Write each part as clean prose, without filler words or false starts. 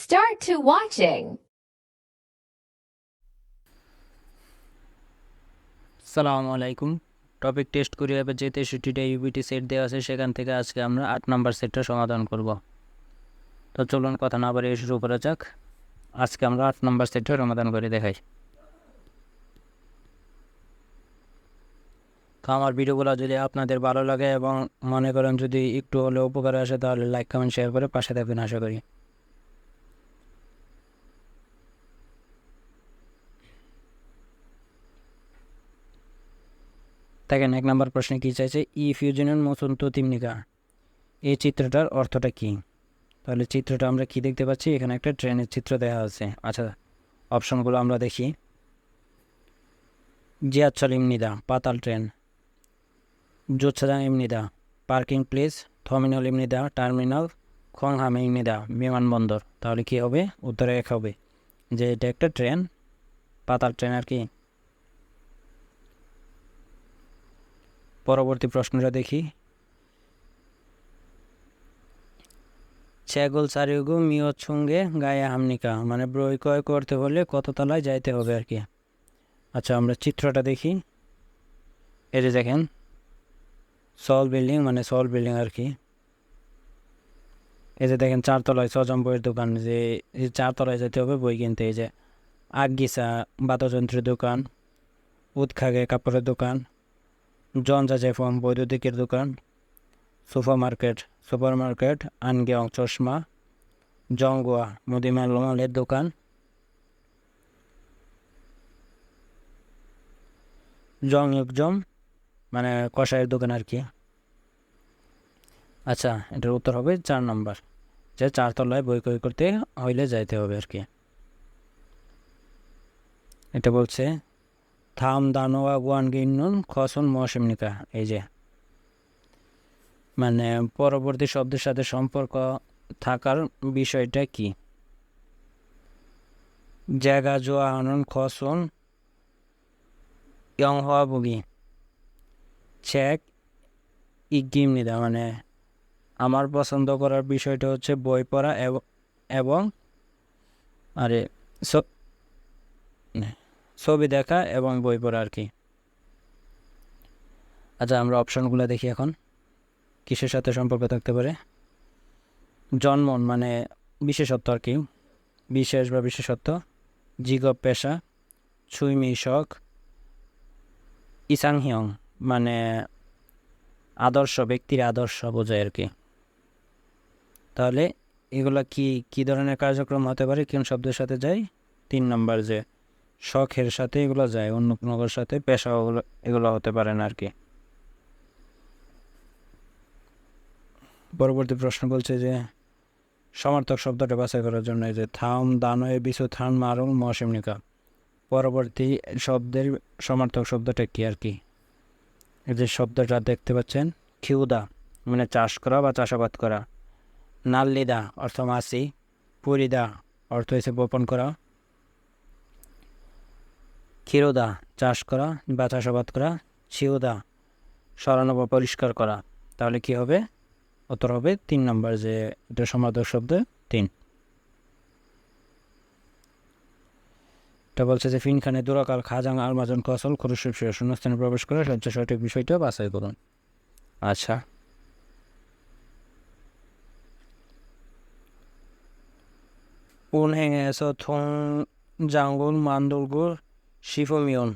Start to watching. সালামু আলাইকুম। Topic test করি এবার যে 63টা ইউবিটি সেট দেওয়া আছে সেখান থেকে আজকে আমরা 8 নাম্বার সেটটা সমাধান করব। তো চলুন কথা না বাড়িয়ে শুরু করা যাক। আজকে আমরা 8 নাম্বার সেটটা সমাধান করে দেখাই। তো আমার ভিডিওগুলো যদি আপনাদের ভালো লাগে এবং মনে করেন যদি একটু হলে উপকার আসে তাহলে লাইক কমেন্ট শেয়ার করে পাশে থাকবেন আশা করি। দেখেন 1 নম্বর প্রশ্নে কী চাইছে, ই ফিউজনের মসন্ত তিমনিকা, এই চিত্রটার অর্থটা কী? তাহলে চিত্রটা আমরা কি দেখতে পাচ্ছি, এখানে একটা ট্রেনের চিত্র দেওয়া আছে। আচ্ছা, অপশনগুলো আমরা দেখি। জিয়াচ্ছল ইমনিদা পাতাল ট্রেন, জোচ্ছাদা ইমনিদা পার্কিং প্লেস, থমিনল ইমনিদা টার্মিনাল, খংহাম ইমনিদা বিমানবন্দর। তাহলে কি হবে? উত্তরে এক হবে যে এটা একটা ট্রেন, পাতাল ট্রেন আর কি। পরবর্তী প্রশ্নটা দেখি। ছেগল সারিগু মিয়ত সঙ্গে গায়ে হামনিকা, মানে বই ক্রয় করতে হলে কত তলায় যাইতে হবে আর কি। আচ্ছা, আমরা চিত্রটা দেখি। এই যে দেখেন সল বিল্ডিং, মানে সল বিল্ডিং আর কি। এই যে দেখেন 4 তলায় সজম বইয়ের দোকান, যে 4 তলায় যেতে হবে বই কিনতে। এই যে আগিসা বাদ্যযন্ত্রের দোকান, উৎখাগে কাপড়ের দোকান, জনজা জেফম বৈদ্যুতিকের দোকান, সুপার মার্কেট আনগেয়ং চশমা, জংগুয়া মুদিমালের দোকান, জং ইকজম মানে কষাইয়ের দোকান আর কি। আচ্ছা, এটার উত্তর হবে 4 নম্বর, যে 4 তলায় বই ক্রয় করতে হইলে যাইতে হবে আর কি। এটা বলছে থাম দানোয়া গুয়ান গিন্নুন খসন মৌসুমনিকা, এই যে মানে পরবর্তী শব্দের সাথে সম্পর্ক থাকার বিষয়টা কি? জায়গা জোয়া আনন খসন ইয়ং হওয়া বুগি চেক ইগিমনিদা, মানে আমার পছন্দ করার বিষয়টা হচ্ছে বই পড়া এবং আরে ছবি দেখা এবং বই পড়া আর কি। আচ্ছা, আমরা অপশনগুলো দেখি এখন কিসের সাথে সম্পর্ক থাকতে পারে। জন্মন মানে বিশেষত্ব আর কি, বিশেষ বা বিশেষত্ব। জিগব পেশা, ছুইমি শখ, ইসাংহিয়ং মানে আদর্শ, ব্যক্তির আদর্শ বোঝায় আর কি। তাহলে এগুলা কি কি ধরনের কার্যক্রম হতে পারে, কোন শব্দের সাথে যায়? 3 নম্বর, যে শখের সাথে এগুলো যায়, অন্য কোনোর সাথে পেশা এগুলো হতে পারে না আর কি। পরবর্তী প্রশ্ন বলছে যে সমার্থক শব্দটা বাছাই করার জন্য এই যে থাম দানয়ে বিশু থান মারুং মৌসুমনিকা, পরবর্তী শব্দের সমার্থক শব্দটা কি আর কি। এই যে শব্দটা দেখতে পাচ্ছেন, খিউদা মানে চাষ করা বা চাষাবাদ করা, নাল্লিদা অর্থ মাছি, পুরিদা অর্থ হয়েছে বপন করা, ক্ষীরোদা চাষ করা বা চাষাবাদ করা, ছিউদা সরানো বা পরিষ্কার করা। তাহলে কি হবে? উত্তর হবে 3 নম্বর, যে এটা সমার্থক শব্দ 3। এটা বলছে যে ফিনখানে দুরাকাল খাজাং আলমাজন কসল খরুশিব শূন্যস্থানে প্রবেশ করে সবচেয়ে সঠিক বিষয়টা বাছাই করুন। আচ্ছা, উনহেঙেছো থং জাঙ্গুল মান্দুলগুল শিফমিয়ন,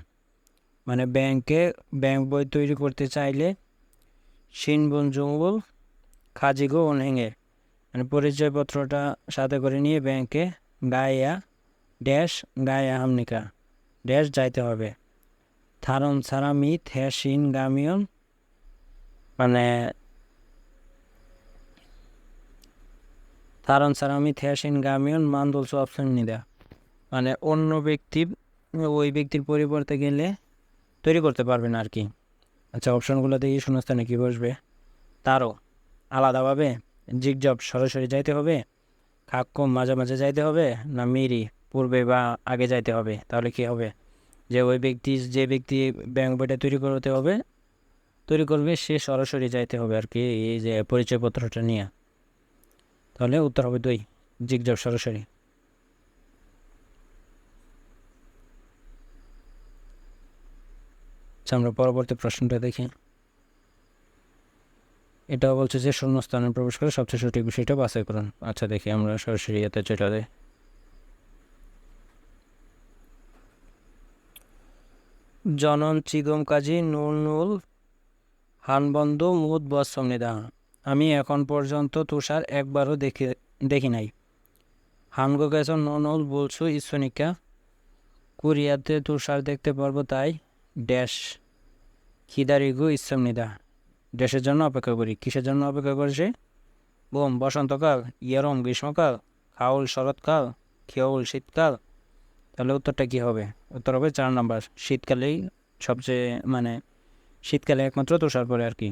মানে ব্যাংক বই তৈরি করতে চাইলে শিনবুন জঙ্গুল খাজিগো উনহেঙে, মানে পরিচয়পত্রটা সাথে করে নিয়ে ব্যাংকে গায়া ড্যাশ গায়া হামনিকা ড্যাশ যাইতে হবে। থারম সারামি থ্যাসিন গামিয়ন, মানে থারন সারামি থ্যাসিন গামিয়ন মান্দুল অপশন নিদা, মানে অন্য ব্যক্তি ওই ব্যক্তির পরিবর্তে গেলে তৈরি করতে পারবেন আর কি। আচ্ছা, অপশনগুলো দেখি। শূন্যস্থানে কি বসবে? তারও আলাদাভাবে, জিগজব সরাসরি যাইতে হবে, খাক্কম মাঝে মাঝে যাইতে হবে, না মিরি পূর্বে বা আগে যাইতে হবে। তাহলে কি হবে? যে ওই ব্যক্তি যে ব্যক্তি ব্যাংক বইটা তৈরি করবে সে সরাসরি যাইতে হবে আর কি, এই যে পরিচয়পত্রটা নিয়ে। তাহলে উত্তর হবে 2, জিগজব সরাসরি। আচ্ছা, আমরা পরবর্তী প্রশ্নটা দেখি। এটাও বলছে যে শূন্যস্থানে প্রবেশ করে সবচেয়ে সঠিক বিষয়টা বাছাই করুন। আচ্ছা, দেখি আমরা সরাসরি এতে চলে যাই। জনন চিগম কাজী নুরনুল হানবন্ধ মুদ বৎসমনিদা। আমি এখন পর্যন্ত তুষার একবারও দেখি নাই। হানগো গেছ নুরনুল বলছু ঈশ্বনিকা কোরিয়াতে তুষার দেখতে পারবো তাই ড্যাশ খিদারিগু ইসমনিদা। ড্যাশের জন্য অপেক্ষা করি। কিসের জন্য অপেক্ষা করছে? বোম বসন্তকাল, ইয়রম গ্রীষ্মকাল, খাউল শরৎকাল, খিয়উল শীতকাল। তাহলে উত্তরটা কি হবে? উত্তর হবে 4 নম্বর, শীতকালেই সবচেয়ে শীতকালে একমাত্র তুষার পড়ে আর কি।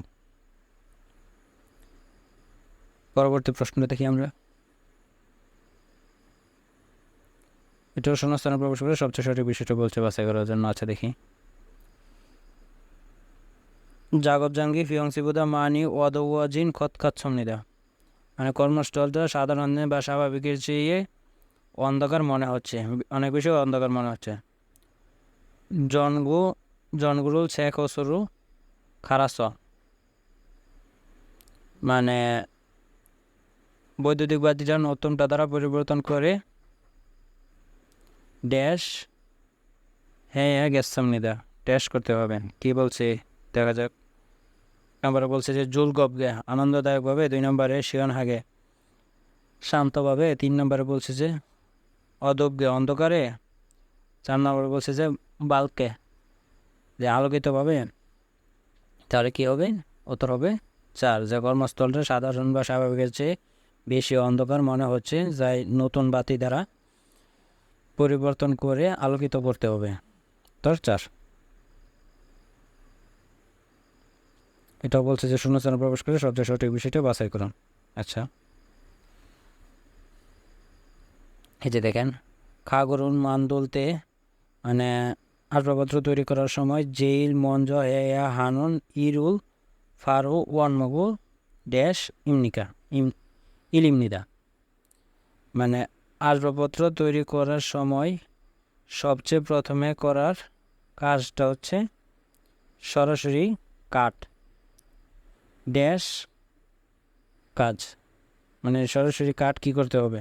পরবর্তী প্রশ্নটা দেখি আমরা। এটাও শূন্যস্থানে প্রবেশ করে সবচেয়ে সঠিক বিষয়টা বলছে বাছাই করার জন্য। আচ্ছা, দেখি। জাগব জাঙ্গি ফিয়ংসিবুদা মানি ওয়াদওয়াজিন খতখাচ্ছমনিদা। মানে কর্মস্থলটা সাধারণ বা স্বাভাবিকের চেয়ে অন্ধকার মনে হচ্ছে, অনেক বেশি অন্ধকার মনে হচ্ছে। জনগুরুল শেখ ওসরু খারাস। মানে বৈদ্যুতিক বাতিযান অত্যমটা দ্বারা পরিবর্তন করে ড্যাশ হ্যাঁ গ্যাস সামনিদা ড্যাশ করতে হবে। কি বলছে দেখা যাক। নম্বরে বলছে যে জুল গবগে আনন্দদায়কভাবে, 2 নম্বরে শিয়ন হাগে শান্তভাবে, 3 নম্বরে বলছে যে অদগ্গে অন্ধকারে, 4 নম্বরে বলছে যে বালকে যে আলোকিতভাবে। তাহলে কি হবে? উত্তর হবে 4, যে কর্মস্থলটা সাধারণ বা স্বাভাবিকের চেয়ে বেশি অন্ধকার মনে হচ্ছে, যাই নতুন বাতি দ্বারা পরিবর্তন করে আলোকিত করতে হবে। উত্তর 4। এটাও বলছে যে শূন্যস্থানে প্রবেশ করে সবচেয়ে সঠিক বিষয়টা বাছাই করুন। আচ্ছা, এই যে দেখেন, খাগরুন মানদুলতে মানে আসবাবপত্র তৈরি করার সময় জেইল মঞ্জ এয়া হানুন ইরুল ফারু ওয়ানমগু ড্যাশ ইলিমনিদা। মানে আসবাবপত্র তৈরি করার সময় সবচেয়ে প্রথমে করার কাজটা হচ্ছে সরাসরি কাঠ ড্যাশ কাজ, মানে সরাসরি কাঠ কি করতে হবে?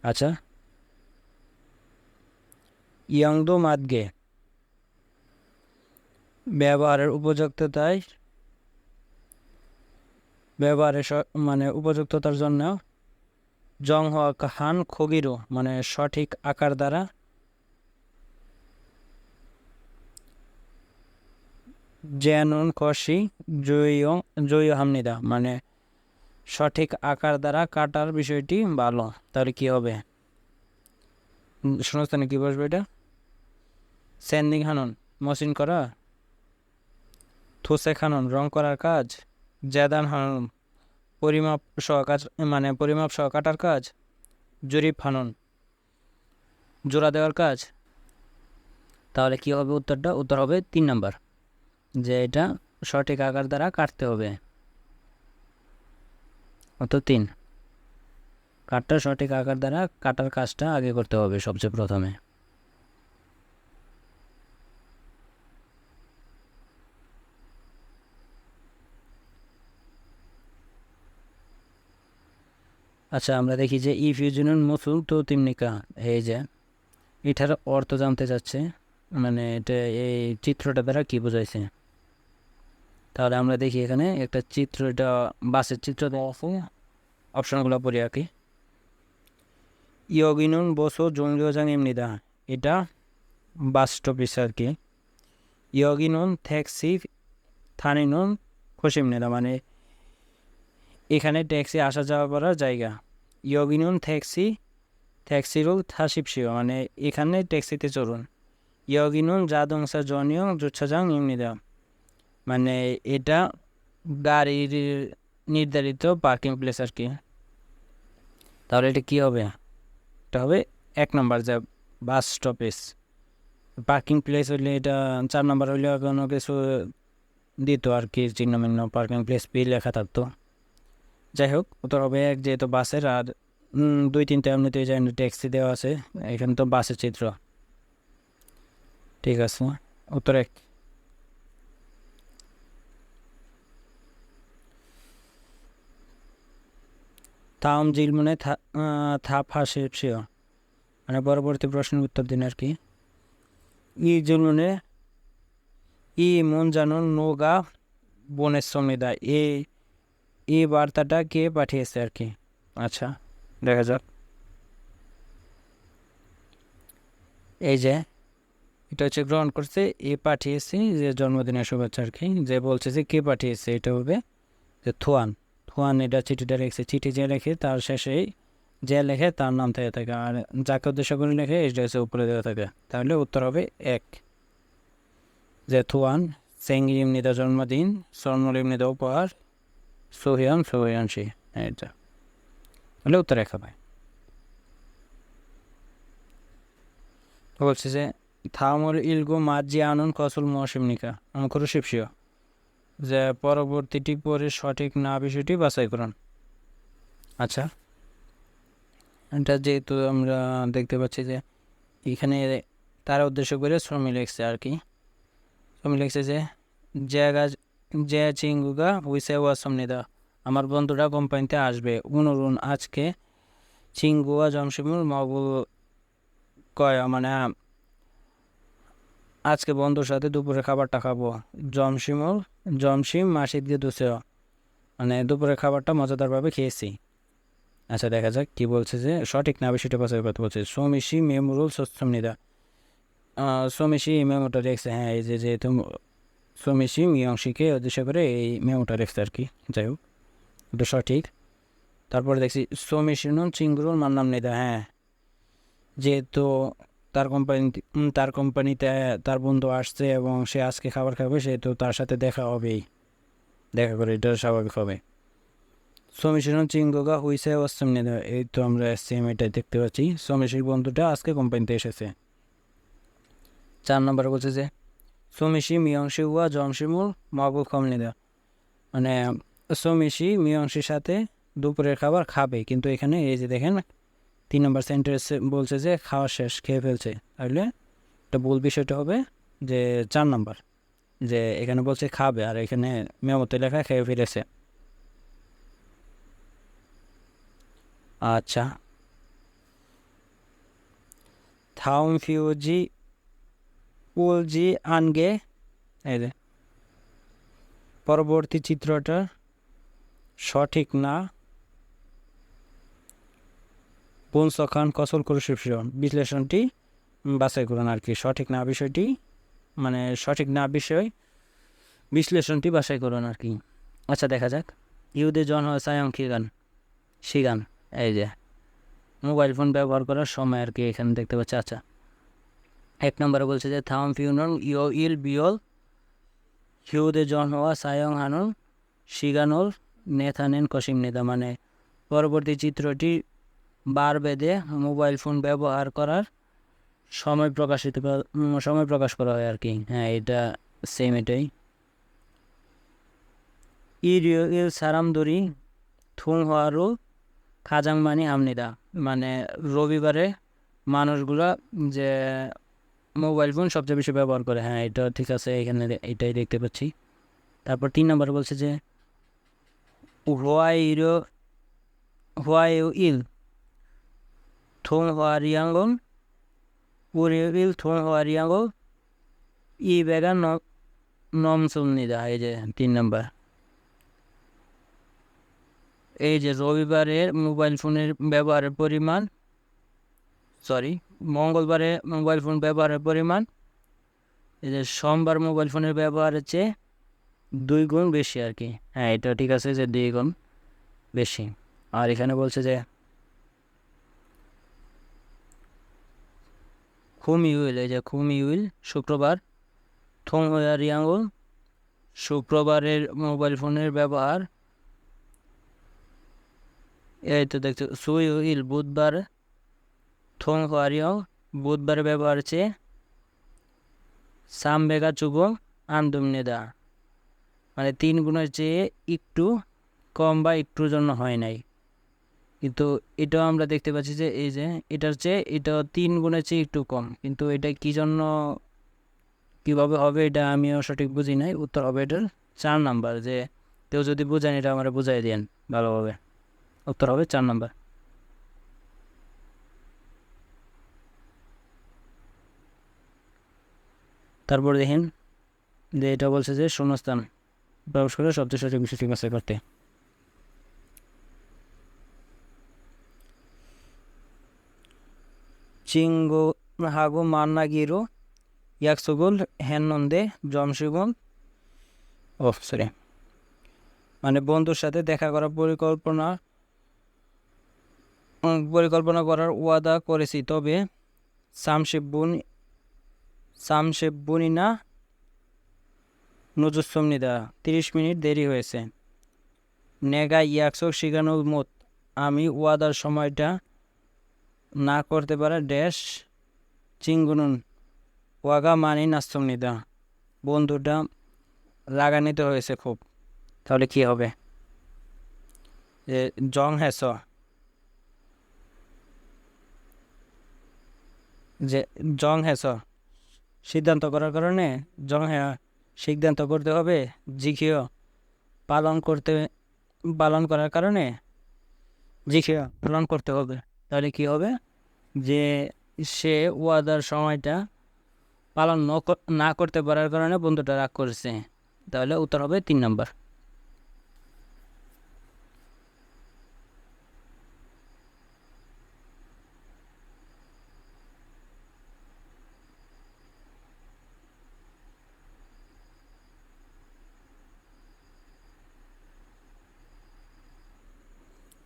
আচ্ছা, ইয়ংদো মাদগে ব্যবহারের মানে উপযুক্ততার জন্য জং হান খগিরো মানে সঠিক আকার দ্বারা জেনুন কষি জয় হামনিদা। মানে সঠিক আকার দ্বারা কাটার বিষয়টি ভালো। তাহলে কি হবে? শূন্যস্থানে কি বসবে এটা? স্যান্ডিং হানন মসৃণ করা, থুসে খানন রং করার কাজ, জ্যাদান হানন পরিমাপ সহ কাজ মানে পরিমাপ সহ কাটার কাজ, জরিপ হানন জোড়া দেওয়ার কাজ। তাহলে কি হবে উত্তরটা? উত্তর হবে 3 নাম্বার, যে এটা সঠিক আকার দ্বারা কাটতে হবে। অত 3, কাঠটা সঠিক আকার দ্বারা কাটার কাজটা আগে করতে হবে সবচেয়ে প্রথমে। আচ্ছা, আমরা দেখি যে ইফিউজনুন মুসুল তো তিমনিকা, এই যে এটার অর্থ জানতে চাচ্ছে, মানে এটা এই চিত্রটা দ্বারা কি বোঝাইছে। তাহলে আমরা দেখি এখানে একটা চিত্র, এটা বাসের চিত্র দেওয়া আছে। অপশনগুলো পড়ি আর কি। ইয়গিনুন বসো জঙ্গিওজাং এমনিদা, এটা বাস স্টপেজ আর কি। ইয়গিনুন ট্যাক্সি থানিনুন খসিমনিদা, মানে এখানে ট্যাক্সি আসা যাওয়া করার জায়গা। ইয়গিনুন ট্যাক্সিরুল থাসিপসিও, মানে এখানে ট্যাক্সিতে চলুন। ইয়গিনুন জাদংসা জনিয়ং জুচ্ছাজাং ইমনিদা, মানে এটা গাড়ির নির্ধারিত পার্কিং প্লেস আর কি। তাহলে এটা কি হবে? এটা হবে 1 নম্বর, যে বাস স্টপেজ। পার্কিং প্লেস হইলে এটা 4 নম্বর হইলে কোনো কিছু দিত আর কি, চিহ্ন মিহ্ন পার্কিং প্লেস পি লেখা থাকতো। যাই হোক, উত্তর হবে 1, যেহেতু বাসের। আর 2, 3 এমনিতে ট্যাক্সি দেওয়া আছে, এখানে তো বাসের চিত্র। ঠিক আছে, উত্তর 1। থাম জিলমনে থাপ হাসে সেও, মানে পরবর্তী প্রশ্নের উত্তর দিন আর কি। ই জুলুনে ই মন জানো নোগা বনের সমিদা, এই বার্তাটা কে পাঠিয়েছে আর কি। আচ্ছা দেখা যাক। এই যে এটা হচ্ছে গ্রহণ করছে, এ পাঠিয়েছে, যে জন্মদিনের শুভেচ্ছা আর কি। যে বলছে যে কে পাঠিয়েছে, এটা হবে যে থোয়ান। থোয়ান এটা চিঠিটা রেখেছে, চিঠি যে লেখে তার শেষেই যে লেখে তার নাম থেকে থাকে, আর যাকে উদ্দেশ্য করে লেখে এটা হচ্ছে উপরে দেওয়া থাকে। তাহলে উত্তর হবে এক, যে থোয়ান সেঙ্গিমনিদা জন্মদিন, স্বর্ণলিমনিদা উপহার, সোহিয়ানশি, এটা তাহলে উত্তর এক হবে। বলছে যে থামর ইলগু মাজি আনন কসুল মহাসিমনিকা আমকরু শিবশিও, যে পরবর্তীটি পরে সঠিক না বিষয়টি বাছাই করুন। আচ্ছা এটা যেহেতু আমরা দেখতে পাচ্ছি যে এখানে তারা উদ্দেশ্য করে শ্রমিক লিখছে আর কি। শ্রমিক লিখছে যে যে চিঙ্গুগা উইসে ওয়াসমনিদা, আমার বন্ধুরা কোম্পানিতে আসবে, উনুরুন আজকে চিঙ্গুয়া জমশিমুর মগুল কয়, মানে আজকে বন্ধুর সাথে দুপুরে খাবারটা খাবো। জমশিম মাসিদ দিয়ে দুসেও, মানে দুপুরের খাবারটা মজাদারভাবে খেয়েছি। আচ্ছা দেখা যাক কি বলছে, যে সঠিক না বিষয়টা বাছাই করতে বলছে। সোমিশি মেমুরুল সস্তমনিদা, সোমিশি এই মেমোটা রেখেছে, হ্যাঁ এই যে যেহেতু সোমিশি মিয়ংশিকে উদ্দেশ্য করে এই মেমোটা রেখেছে আর কি। যাই হোক এটা সঠিক। তারপরে দেখছি সোমিশিনুন চিঙ্গুরুল মান্নাম নিদা, হ্যাঁ যেহেতু তার কোম্পানিতে তার বন্ধু আসছে এবং সে আজকে খাবার খাবে, সেহেতু তার সাথে দেখা হবেই, দেখা করে এটা স্বাভাবিক হবে। সোমেশির চিঙ্গোগা হুইসে অস্ট্রেম নিদা, এই তো আমরা সেম এটাই দেখতে পাচ্ছি, সোমেশির বন্ধুটা আজকে কোম্পানিতে এসেছে। 4 নম্বরে বলছে যে সোমেশি মিয়ংশি হুয়া জমশিমুল মগুল কম নিদা, মানে সোমেশি মিয়ংশির সাথে দুপুরের খাবার খাবে, কিন্তু এখানে এই যে দেখেন 3 নম্বর সেন্টেন্স বলছে যে খাওয়া শেষ, খেয়ে ফেলছে। তাহলে এটা ভুল বিষয়টা হবে যে 4 নম্বর, যে এখানে বলছে খাবে আর এখানে মেমোতে লেখা খেয়ে ফেলেছে। আচ্ছা থাউম ফিউজি উলজি আনগে, এই যে পরবর্তী চিত্রটা সঠিক না পুনসখান কসল করুন, বিশ্লেষণটি বাছাই করুন আর কি। সঠিক না বিষয়টি, মানে সঠিক না বিষয় বিশ্লেষণটি বাছাই করুন আর কি। আচ্ছা দেখা যাক। ইউদে জন সায়ং শিগান, এই যে মোবাইল ফোন ব্যবহার করার সময় আর কি এখানে দেখতে পাচ্ছি। আচ্ছা 1 নম্বরে বলছে যে থাম ফিউনন ইও ইল বিয়ল হিউদে জন হওয়া সায়ং হানুন শিগানুল নেথানেন কসিম নেদা, মানে পরবর্তী চিত্রটি বার বেঁধে মোবাইল ফোন ব্যবহার করার সময় প্রকাশ করা হয় আর কি। হ্যাঁ এটা সেম এটাই। ইরিও ইল সারামদুরি থুং হওয়ারও খাজাং মানি আমনিদা, মানে রবিবারে মানুষগুলা যে মোবাইল ফোন সবচেয়ে বেশি ব্যবহার করে, হ্যাঁ এটা ঠিক আছে, এখানে এটাই দেখতে পাচ্ছি। তারপর 3 নম্বর বলছে যে হোয়াই ইল থোং হোয়ারিয়াঙ্গন উরিল থোং হোয়ারিয়াঙ্গো ই বেগান নমসুলনিদা, এই যে 3 নম্বর। এই যে রবিবারের মোবাইল ফোনের ব্যবহারের পরিমাণ, মঙ্গলবারে মোবাইল ফোন ব্যবহারের পরিমাণ এই যে সোমবার মোবাইল ফোনের ব্যবহারের চেয়ে 2 গুণ বেশি আর কি। হ্যাঁ এটা ঠিক আছে যে 2 গুণ বেশি। আর এখানে বলছে যে খুমিউইল, এই যে খুমিউইল শুক্রবার, থোং রিয়াঙ্গুল শুক্রবারের মোবাইল ফোনের ব্যবহার, এই তো দেখছো সুইউইল বুধবার, থোং হারিয়াং বুধবারের ব্যবহার চেয়ে সামবেগা চুবং আন্দুমনেদা, মানে 3 গুণের চেয়ে একটু কম বা একটুর জন্য হয় নাই। কিন্তু এটাও আমরা দেখতে পাচ্ছি যে এই যে এটার চেয়ে এটা 3 গুণের চেয়ে একটু কম, কিন্তু এটা কি জন্য কিভাবে হবে এটা আমিও সঠিক বুঝি নাই। উত্তর হবে এটার 4 নাম্বার, যে কেউ যদি বুঝেন এটা আমরা বুঝাই দেন ভালোভাবে। উত্তর হবে 4 নম্বর। তারপর দেখেন যে এটা বলছে যে শূন্যস্থান প্রবেশ করে সবচেয়ে সঠিক বিষয়টি বাছাই করতে। চিঙ্গো হাগো মান্নাগিরো ইয়াকসুগুল হ্যানন্দে জমশিগুল সরি, মানে বন্ধুর সাথে দেখা করার পরিকল্পনা করার ওয়াদা করেছি, তবে সামশেবুনি না নজুসমনিদা 30 মিনিট দেরি হয়েছে। নেগা ইয়াকসক শিগানুল মত, আমি ওয়াদার সময়টা না করতে পারা ড্যাশ চিঙ্গুনুন ওয়াগা মানি নাস্তমনিদা, বন্ধুটা রাগান্বিত হয়েছে খুব। তাহলে কি হবে? যে জং হ্যাস, যে জং হ্যাস সিদ্ধান্ত করার কারণে জং হ্যাঁ সিদ্ধান্ত করতে হবে, জিখিও পালন করার কারণে জিখিও পালন করতে হবে। তাহলে কি হবে? যে সে ওয়াদার সময়টা পালন না করতে পারার কারণে বন্ধুটা রাগ করেছে। তাহলে উত্তর হবে 3 নম্বর।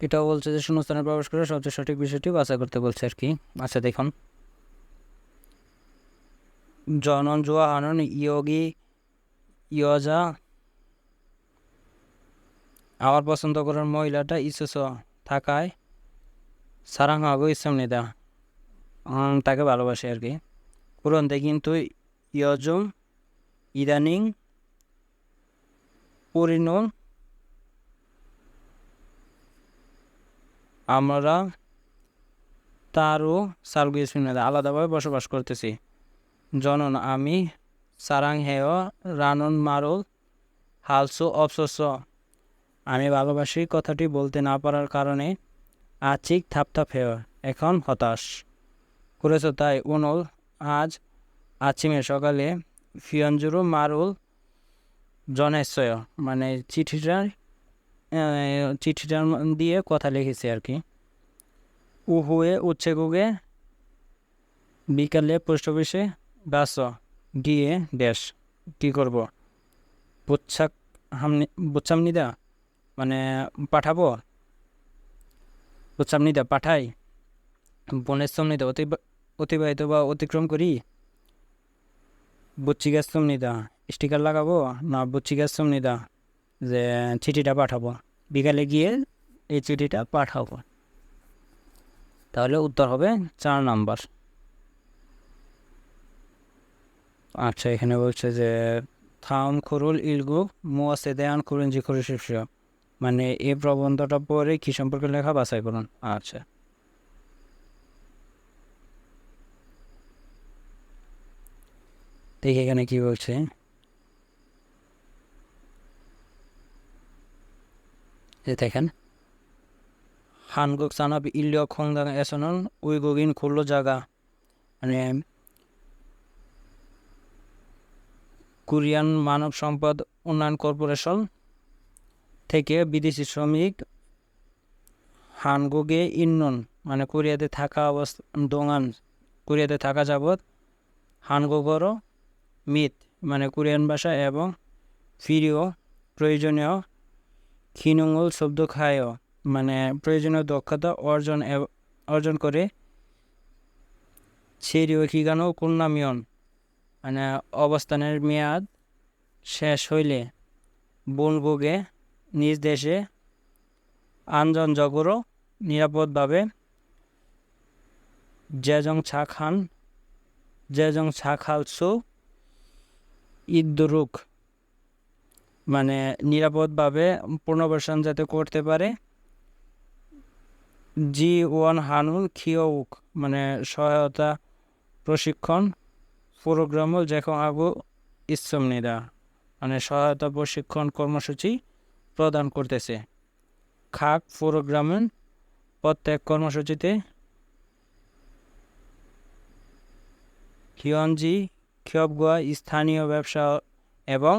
এটাও বলছে যে শূন্যস্থানে প্রবেশ করে সবচেয়ে সঠিক বিষয়টি বাছাই করতে বলছে আর কি। আচ্ছা দেখুন, জনন জুয়া আনন ইয়োগী ইয়জা, আমার পছন্দ করার মহিলাটা ইসুস থাকায় সারাং হাগো ইসামনিদা, তাকে ভালোবাসে আর কি। কুরন্তে কিন্তু ইয়জুম ইদানিং পরিণল আমরা তারও সালগুইসমিনাদা আলাদাভাবে বসবাস করতেছি। জনন আমি সারাং হেয় রানন মারুল হালসো অবসস, আমি ভালোবাসি কথাটি বলতে না পারার কারণে আচিক থাপথাপ হেয় এখন হতাশ করেছ। তাই উনল আজ আচিমে সকালে ফিয়ঞ্জুরু মারুল জনেশ্বয়, মানে চিঠিটার দিয়ে কথা লিখেছে আর কি। উহুয়ে উচ্ছেগুগে বিকালে পোস্ট অফিসে বাস গিয়ে ড্যাশ কী করব, বুচ্ছামনিদা মানে পাঠাবো, বুচ্ছামনিদা পাঠাই, বনেশ্বমনিদা অতিবাহিত বা অতিক্রম করি, বুচ্চিগাস্তমনিদা স্টিকার লাগাবো, না বুচ্চিগাস্তমনিদা যে চিঠিটা পাঠাবো, বিকালে গিয়ে এই চিঠিটা পাঠাবো। তাহলে উত্তর হবে 4 নম্বর। আচ্ছা এখানে বলছে যে থাম খুরুল ইলগু মুয়াসেদেয়ান খুরুঞ্জি খুরুশিফিয়া, মানে এই প্রবন্ধটা পরে কি সম্পর্কে লেখা বাছাই করুন। আচ্ছা দেখি এখানে কি বলছে। যে দেখেন 한국 산업 인력 공단에서는 외국인 근로자가 মানে কোরিয়ান মানব সম্পদ উন্নয়ন কর্পোরেশন থেকে বিদেশি শ্রমিক হানগুগে ইন্নন, মানে কোরিয়াতে থাকা দোঙান কোরিয়াতে থাকা যাবৎ হানগুগরও মিত, মানে কোরিয়ান ভাষা এবং ফিরিও প্রয়োজনীয় খিনুঙ্গুল শব্দ খায়, মানে প্রয়োজনীয় দক্ষতা অর্জন করে ছেড়িও খিগানো কুন্নামিয়ন, মানে অবস্থানের মেয়াদ শেষ হইলে বুনবুগে নিজ দেশে আনজন জগরও নিরাপদভাবে জেজং ছাখালসু ইদ্দুরুক, মানে নিরাপদভাবে পুনর্বাসন যাতে করতে পারে। G1 হানুল খিওউক, মানে সহায়তা প্রশিক্ষণ প্রোগ্রামও যখন আগু ইসমনিদা, মানে সহায়তা প্রশিক্ষণ কর্মসূচি প্রদান করতেছে। খাক প্রোগ্রামের প্রত্যেক কর্মসূচিতে হিয়নজি খিয়বগুয়া স্থানীয় ব্যবসা এবং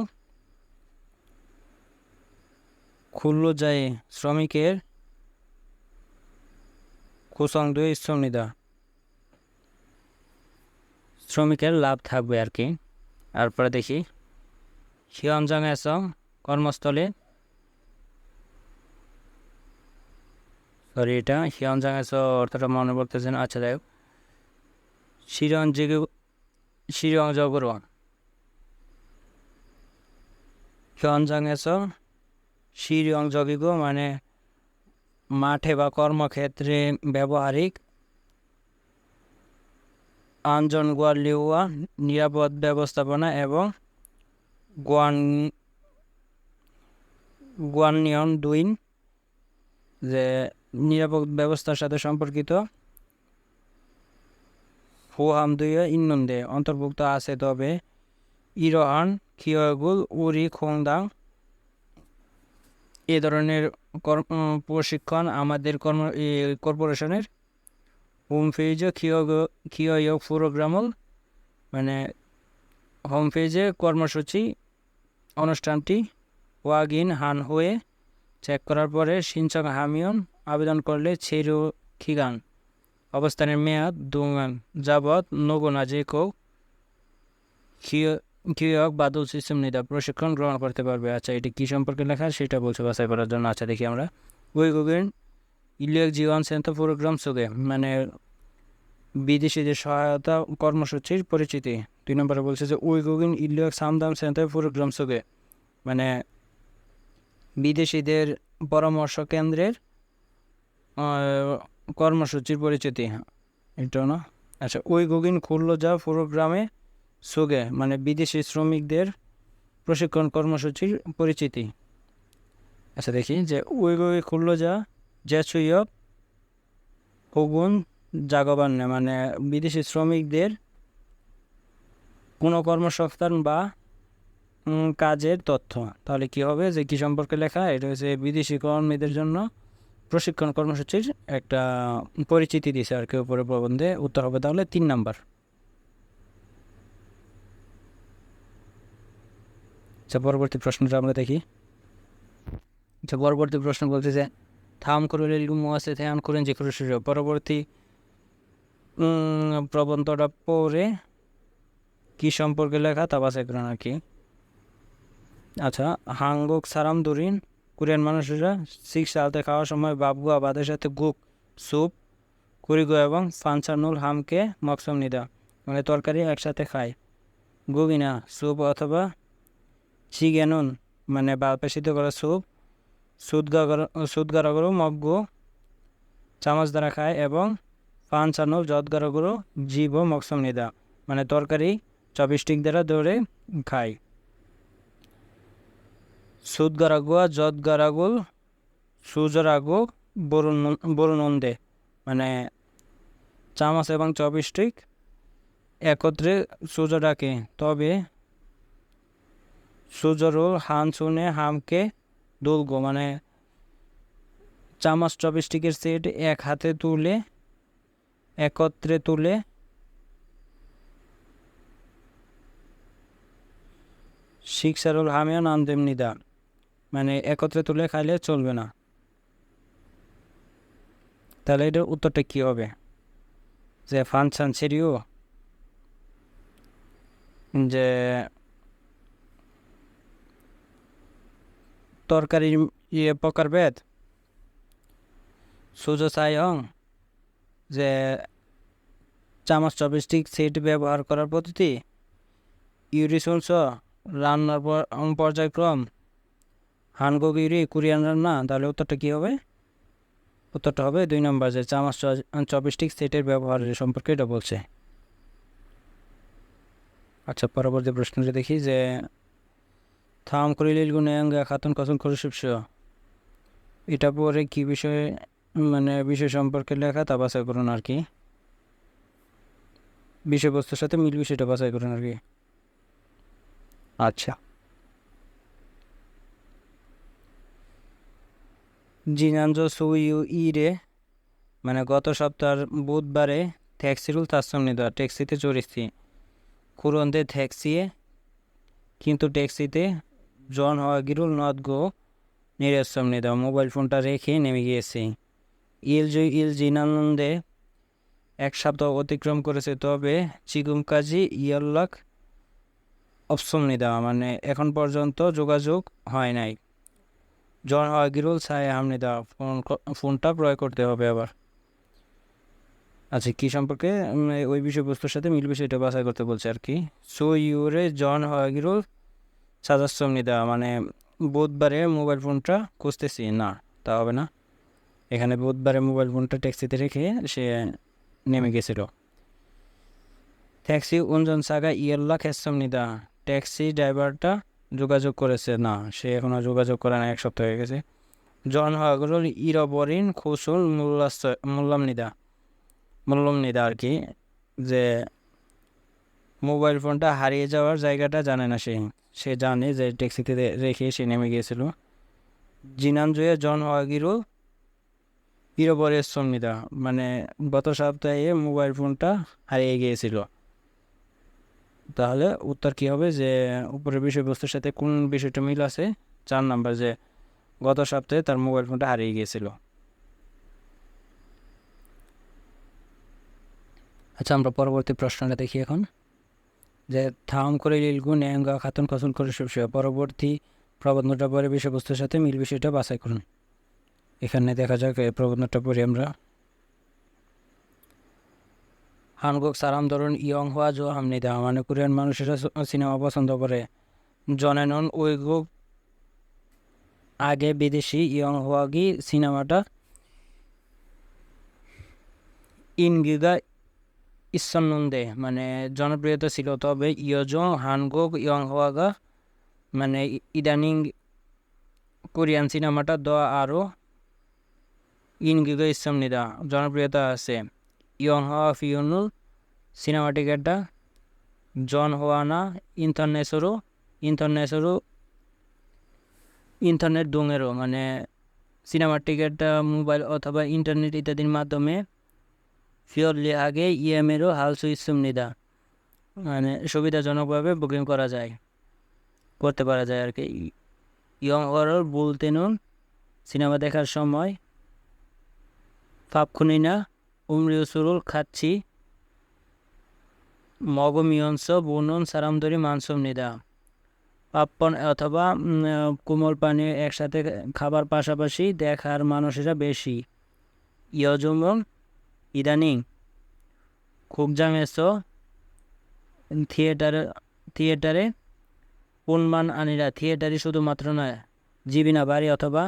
খুল্লুজায়ে শ্রমিকের কুসংদুয়ে শ্রমিদা শ্রমিকের লাভ থাকবে আর কি। তারপরে দেখি হিয়নজাং এসং কর্মস্থলে, সরি এটা হিয়নজাং এস অর্থটা মনে পড়তেছে না। আচ্ছা যাই হোক, শিরংজগর হিয়নজাং এস শিরংজগিগ মানে মাঠে বা কর্মক্ষেত্রে ব্যবহারিক আঞ্জন গোয়ালিউয়া নিরাপদ ব্যবস্থাপনা এবং গোয়ানিয়ন দুইন যে নিরাপদ ব্যবস্থার সাথে সম্পর্কিত হুহাম দুইয়ে ইন্নন্দে অন্তর্ভুক্ত আছে, তবে ইরোহান খিয়গুল উরি খোংদাং এ ধরনের প্রশিক্ষণ আমাদের কর্পোরেশনের হোম পেজে খিয়গ প্রোগ্রামল মানে হোম পেজে কর্মসূচি অনুষ্ঠানটি ওয়াগিন হান হয়ে চেক করার পরে সিনচং হামিয়ন আবেদন করলে ছেরু খিগান অবস্থানের মেয়াদ দুঙ্গান যাবৎ নগুনা যে কেউ খিয়ক বাদল সিস্টেম নিদা প্রশিক্ষণ গ্রহণ করতে পারবে। আচ্ছা এটি কী সম্পর্কে লেখা সেটা বলছে বাছাই করার জন্য। আচ্ছা দেখি আমরা উইগুগেন ইলিয়ক জীবন সেন্টার প্রোগ্রাম সুগে মানে বিদেশিদের সহায়তা কর্মসূচির পরিচিতি। 2 নম্বরে বলছে যে উইগুগেন ইলিয়ক সামদাম সেন্টার প্রোগ্রাম সুগে মানে বিদেশিদের পরামর্শ কেন্দ্রের কর্মসূচির পরিচিতি, এটা না। আচ্ছা উইগুগিন খুল্লজা প্রোগ্রামে সুগে মানে বিদেশি শ্রমিকদের প্রশিক্ষণ কর্মসূচির পরিচিতি। আচ্ছা দেখি যে উইগুগি খুল্লজা জেসুইয়ক হুগুন জাগবান মানে বিদেশি শ্রমিকদের কোনো কর্মসংস্থান বা কাজের তথ্য। তাহলে কি হবে যে কি সম্পর্কে লেখা, এটা হচ্ছে বিদেশি কর্মীদের জন্য প্রশিক্ষণ কর্মসূচির একটা পরিচিতি দিছে আর কি উপরে প্রবন্ধে। উত্তর হবে তাহলে 3 নাম্বার। আচ্ছা পরবর্তী প্রশ্নটা আমরা দেখি। আচ্ছা পরবর্তী প্রশ্ন বলছে যে থাম করে আছে ধ্যান করেন যে করে পরবর্তী প্রবন্ধটা পড়ে কি সম্পর্কে লেখা তা বাছাই করেন আর কি। আচ্ছা হাঙ্গুক সারাম দুরিন কোরিয়ান মানুষেরা 6 সালতে খাওয়ার সময় বাবগুয়া ভাতের সাথে গুক স্যুপ কুরিগো এবং ফানসানুল হামকে মকসম নিদা মানে তরকারি একসাথে খায়। গুগিনা স্যুপ অথবা চিগেনুন মানে বাল্পে সিদ্ধ করা স্যুপ সুদগারগরু মগ্গু চামচ দ্বারা খায় এবং ফানসানুল যদগারগরু জীব ও মকসম নিদা মানে তরকারি চপস্টিক দ্বারা ধরে খায়। সুদগারাগুয়া যদগারাগুল সুজরাগু বরুণন্দে মানে চামচ এবং চপস্টিক একত্রে সুজো ডাকে, তবে সুজরুল হান শুনে হামকে দুলগো মানে চামচ চপস্টিকের সেট এক হাতে তুলে একত্রে তুলে শিকসারুল হামিয়ন আন্দেম নিদা মানে একত্রে তুলে খাইলে চলবে না। তাহলে এটার উত্তরটা কী হবে যে ফানসান সেরিও যে তরকারির প্রকারভেদ সুজো সায়ং যে চামচ চপস্টিক সেট ব্যবহার করার পদ্ধতি ইউরিসুনস রান্নার পর্যায়ক্রম হানগুক ইউরি কোরিয়ান রান্না। তাহলে উত্তরটা কী হবে, উত্তরটা হবে 2 নম্বর যে চামচ চপস্টিক সেটের ব্যবহারের সম্পর্কে এটা বলছে। আচ্ছা পরবর্তী প্রশ্নটা দেখি যে থাম করিলিল গুণে খাতুন কথন করুশিপস এটা পরে কি বিষয়ে মানে বিষয় সম্পর্কে লেখা তা বাছাই করুন আর কি। বিষয়বস্তুর সাথে মিল বিষয়টা বাছাই করুন আর কি। আচ্ছা জিনানজো সুইউ ইরে মানে গত সপ্তাহের বুধবারে ট্যাক্সিরুল তাসমিদা ট্যাক্সিতে চড়েছি কুরন্দে ট্যাক্সিয়ে কিন্তু ট্যাক্সিতে জন হওয়াগিরুল নদ গো নিরসমনিদা মোবাইল ফোনটা রেখে নেমে গিয়েছি। ইল জিনানন্দে 1 সপ্তাহ অতিক্রম করেছে, তবে চিগুম কাজী ইয়াল্লাক অপসমনিদা মানে এখন পর্যন্ত যোগাযোগ হয় নাই। জন হওয়াগিরুল সাই হামনিদা ফোনটা ক্রয় করতে হবে আবার। আচ্ছা, কী সম্পর্কে ওই বিষয়বস্তুর সাথে মিল বিষয়টা বাছাই করতে বলছে আর কি। সো ইউরে জন হওয়াগিরুল সাজাসমনিদা মানে বুধবারে মোবাইল ফোনটা খুঁজতেছি না, তা হবে না। এখানে বুধবারে মোবাইল ফোনটা ট্যাক্সিতে রেখে সে নেমে গেছিল। ট্যাক্সি উনজন সাগা ইয়াল্লা খেসমনিদা ট্যাক্সি ড্রাইভারটা যোগাযোগ করেছে না, সে এখনও যোগাযোগ করে না, 1 সপ্তাহ হয়ে গেছে। জন হওয়াগিরুল ইরবরিন খুসুল মুল্লামনিদা আর কি, যে মোবাইল ফোনটা হারিয়ে যাওয়ার জায়গাটা জানে না, সে জানে যে ট্যাক্সিতে রেখে সে নেমে গিয়েছিল। জিনানজয়ে জন হওয়াগিরুল ইরবরের সন্নিদা মানে গত সপ্তাহে মোবাইল ফোনটা হারিয়ে গিয়েছিল। তাহলে উত্তর কী হবে, যে উপরের বিষয়বস্তুর সাথে কোন বিষয়টা মিল আছে? 4 নাম্বার, যে গত সপ্তাহে তার মোবাইল ফোনটা হারিয়ে গিয়েছিল। আচ্ছা, আমরা পরবর্তী প্রশ্নটা দেখি এখন, যে থাম করে লিলগু ন্যাঙ্গা খাতুন কসুল করে সবসে পরবর্তী প্রবন্ধটা পরে বিষয়বস্তুর সাথে মিল বিষয়টা বাছাই করুন। এখানে দেখা যাক এই প্রবন্ধটা পড়ি আমরা। হানগুক সারাম ধরুন ইয়ং হওয়া জো হামনিদা মানে কোরিয়ান মানুষেরা সিনেমা পছন্দ করে। জনেনন উইগুক আগে বিদেশি ইয়ং হওয়াগি সিনেমাটা ইনগিগা ইসন্নন্দে মানে জনপ্রিয়তা ছিল, তবে ইয়জং হানগুক ইয়ং হওয়াগা মানে ইদানিং কোরিয়ান সিনেমাটা আরও ইনগিগা ইসন্নিদা জনপ্রিয়তা আছে। ইয়ং হওয়া ফিউনুল সিনেমাটিকেটটা জন হওয়ানা ইন্টারনেট দোঙেরও মানে সিনেমার টিকিটটা মোবাইল অথবা ইন্টারনেট ইত্যাদির মাধ্যমে ফিওরলি আগে ইএমেরও হালসু ইসুমনিদা মানে সুবিধাজনকভাবে বুকিং করতে পারা যায় আর কি। ইয়ং হওয়ার বলতেন সিনেমা দেখার সময় ফাপখুনিনা উমরিউসুরুল খাচ্ছি মগমিয়ংস বুনুন সারামদরি মানসুমনিদা পাপ্পন অথবা কোমল পানীয় একসাথে খাবার পাশাপাশি দেখার মানুষেরা বেশি। ইয়জুমন ইদানিং খুবজাংয়েছ থিয়েটারে পুনমান আনিরা থিয়েটারই শুধুমাত্র নয়, জিবিনা বাড়ি অথবা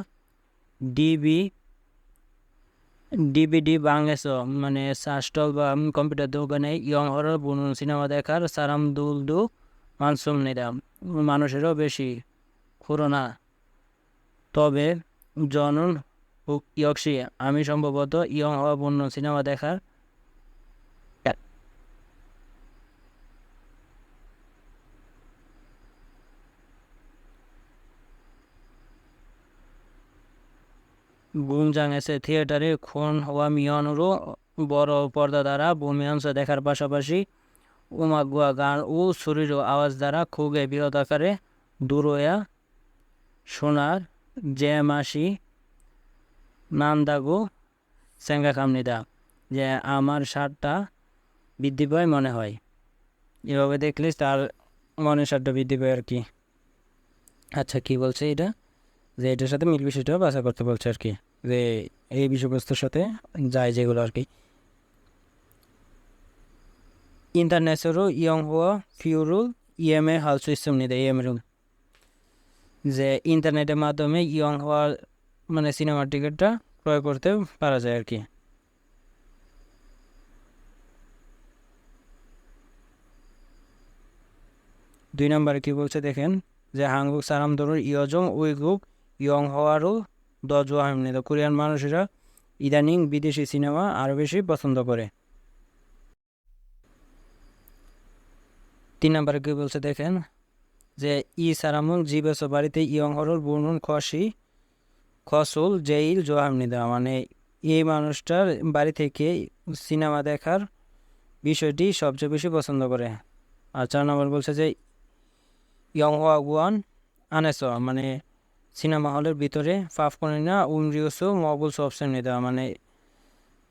ডিভিডি বাংলাদেশ মানে সাস্টল বা কম্পিউটার দোকানে ইয়ং হরর বুনুন সিনেমা দেখার সারাম দুলদু মানসুম নিরাম মানুষেরও বেশি খুরোনা। তবে জনুন ইয়ক্সি আমি সম্ভবত ইয়ং হওয়া বুনুন সিনেমা দেখার বুমজাংয়েছে থিয়েটারে খুন হওয়া মিয়নেরও বড় পর্দা দ্বারা ভূমিয়াংশ দেখার পাশাপাশি উমাগুয়া গান ও শরীর আওয়াজ দ্বারা খুগে বৃহৎ আকারে দূরয়া সোনার জেমাসি নান্দাগো সেঙ্গা কামনিদা যে আমার স্বাদটা বৃদ্ধি পায় মনে হয়। এভাবে দেখলে তার মনের স্বাদটা বৃদ্ধি পায় আর কি। আচ্ছা, কি বলছে এটা, যে এটার সাথে মিল বিষয়টা বাছা করতে বলছে আর কি, যে এই বিষয়বস্তুর সাথে যায় যেগুলো আর কি। ইন্টারন্যাশনাল ইয়ং হওয়া ফিউরুল ইএমএ হালসু ইসম নিদে ইএমরুল যে ইন্টারনেটের মাধ্যমে ইয়ং হওয়ার মানে সিনেমার টিকিটটা ক্রয় করতে পারা যায় আর কি। দুই নম্বরে কি বলছে দেখেন, যে হাঙ্গুক সারাম ধরুন ইয়জং উইগুক ইয়ং হওয়ারও দজোয়া হামনিদা কোরিয়ান মানুষেরা ইদানিং বিদেশি সিনেমা আরও বেশি পছন্দ করে। 3 নম্বরে কি বলছে দেখেন, যে সারামুল জিবেস বাড়িতে ইয়ং হরল বুনুন খসুল জেইল জোহামনিদা মানে এই মানুষটার বাড়ি থেকে সিনেমা দেখার বিষয়টি সবচেয়ে বেশি পছন্দ করে। আর 4 নম্বর বলছে যে ইয়ংহোয়া গুয়ান আনেস, মানে সিনেমা হলের ভিতরে পাপকর্ন উমরিওসো মবুলস অপশন দেওয়া, মানে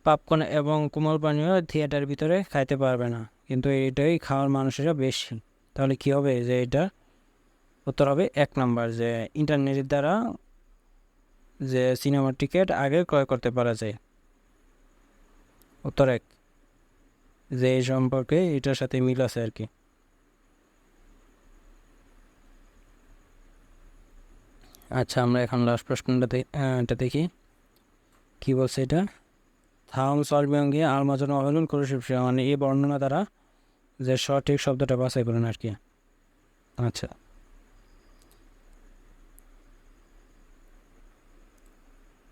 পপকর্ন এবং কোমল পানীয় থিয়েটারের ভিতরে খাইতে পারবে না, কিন্তু এটাই খাওয়ার মানুষেরা বেশি। তাহলে কি হবে, যে এটা উত্তর হবে 1 নম্বর, যে ইন্টারনেটের দ্বারা যে সিনেমার টিকিট আগে ক্রয় করতে পারা যায়। উত্তর 1, যে এই সম্পর্কে এটার সাথে মিল আছে আর কি। আচ্ছা, আমরা এখন লাস্ট প্রশ্নটা দেখি কি বলছে এটা। থাম সলবিয়ঙ্গে আলমাজন অবহেলন করে, মানে এই বর্ণনা দ্বারা যে সঠিক শব্দটা বাছাই করেন আর কি। আচ্ছা,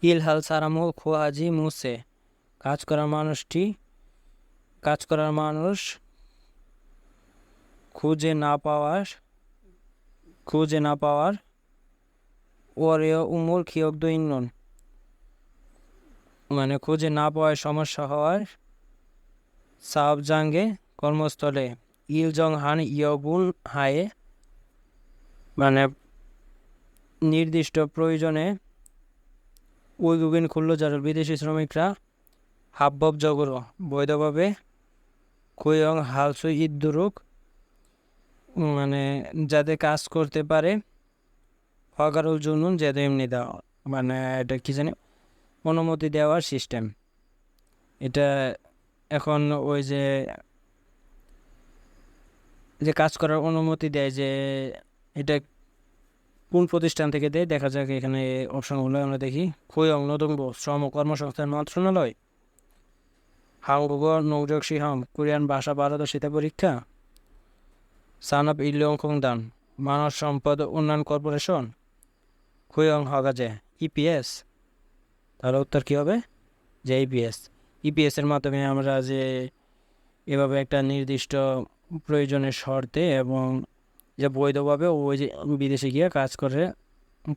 ইলহাল সারামো খোয়াজি মুসে, কাজ করার মানুষ খুঁজে না পাওয়ার ওরে উমুল খিয়ক দৈনন, মানে খুঁজে না পাওয়ার সমস্যা হওয়ার সাব জাঙ্গে কর্মস্থলে ইলজং হান ইয়গুন হায়ে, মানে নির্দিষ্ট প্রয়োজনে উইগুগিন খুলল যারা বিদেশি শ্রমিকরা হাবভাব জগর বৈধভাবে কুয়ং হালসু ইদ্দুরুক, মানে যাতে কাজ করতে পারে ফগারুল জুনুন যাতে এমনি দেওয়া, মানে এটা কি জানি অনুমতি দেওয়ার সিস্টেম এটা। এখন ওই যে কাজ করার অনুমতি দেয়, যে এটা কোন প্রতিষ্ঠান থেকে দেয় দেখা যাক। এখানে অপশনগুলো আমরা দেখি। কুয়ং নতুনব শ্রম ও কর্মসংস্থান মন্ত্রণালয়, হাংগুগো নৌযোগ সিহাম কোরিয়ান ভাষা পারদর্শিতা পরীক্ষা, সানআপ ইলিয়ং দান মানব সম্পদ উন্নয়ন কর্পোরেশন, কুয়ং হগাজে ইপিএস। তাহলে উত্তর কী হবে, যে ইপিএস এর মাধ্যমে আমরা যে এভাবে একটা নির্দিষ্ট প্রয়োজনের শর্তে এবং যে বৈধভাবে ওই যে বিদেশে গিয়ে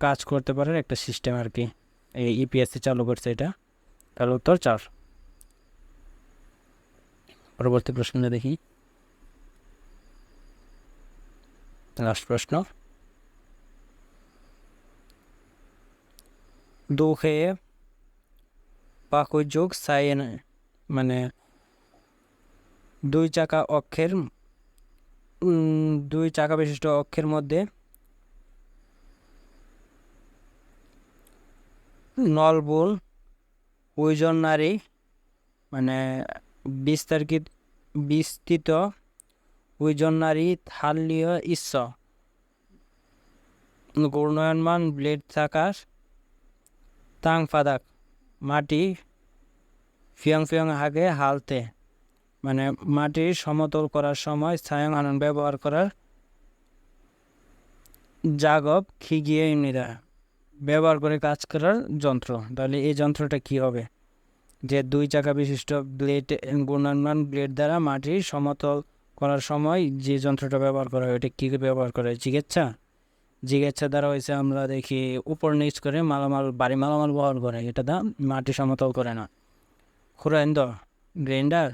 কাজ করতে পারার একটা সিস্টেম আর কি, এই ইপিএসসি চালু করছে এটা। তাহলে উত্তর 4। পরবর্তী প্রশ্নটা দেখি, লাস্ট প্রশ্ন। দুখে পাকুযোগ সাইন, মানে দুই চাকা বিশিষ্ট অক্ষের মধ্যে নলবুল ওইজন নারী, মানে বিস্তৃত ওইজন নারী থাল্লীয় ইস্স ঘূর্ণয়মান ব্লেড থাকার তাং ফাদাক মাটি ফিয়ং হাগে হালতে, মানে মাটি সমতল করার সময় ছায়ং আনন ব্যবহার করার জাগব খিগিয়ে এমনিরা ব্যবহার করে কাজ করার যন্ত্র। তাহলে এই যন্ত্রটা কি হবে, যে 2 চাকা বিশিষ্ট ব্লেড ঘূর্ণয়মান ব্লেড দ্বারা মাটি সমতল করার সময় যে যন্ত্রটা ব্যবহার করা হয় ওটা কী ব্যবহার করে, জিগেচ্ছা দ্বারা হয়েছে আমরা দেখি উপর নিচ করে বাড়ি মালামাল ব্যবহার করে, এটা দা মাটি সমতল করে না। খুরাইন্দ গ্রাইন্ডার,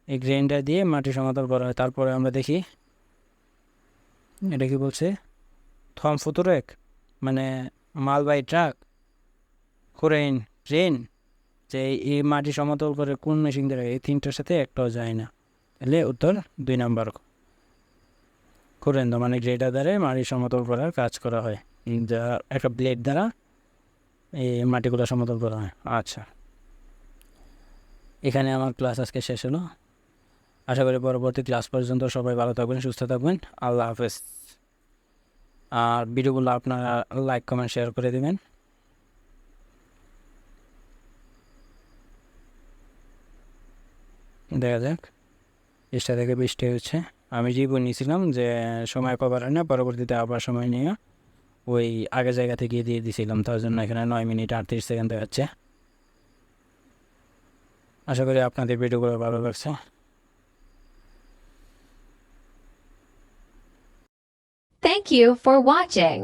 এই গ্রাইন্ডার দিয়ে মাটি সমতল করা হয়। তারপরে আমরা দেখি এটা কি বলছে, থম ফুতুরেক, মানে মালবাহী ট্রাক, খুরাইন ট্রেন, যে এই মাটি সমতল করে কোন মেশিন দ্বারা, এই 3টার সাথে একটাও যায় না। তাহলে উত্তর 2 নম্বর, খুরেন্দ মানে গ্রেডার দ্বারা মাটি সমতল করার কাজ করা হয়, যা একটা ব্লেড দ্বারা এই মাটিগুলো সমতল করা হয়। আচ্ছা, এখানে আমার ক্লাস আজকে শেষ হলো। আশা করি পরবর্তী ক্লাস পর্যন্ত সবাই ভালো থাকবেন, সুস্থ থাকবেন। আল্লাহ হাফেজ। আর ভিডিওগুলো আপনারা লাইক কমেন্ট শেয়ার করে দেবেন। দেখা যাক, 20টা থেকে 20টা হচ্ছে। আমি যেই নিয়েছিলাম যে সময় পাবার হয় না, পরবর্তীতে আবার সময় নিয়ে ওই আগের জায়গা থেকে দিয়ে দিয়েছিলাম, তার জন্য এখানে 9 মিনিট 38 সেকেন্ড দেখাচ্ছে। আশা করি আপনাদের ভিডিওগুলো ভালো লাগছে। Thank you for watching.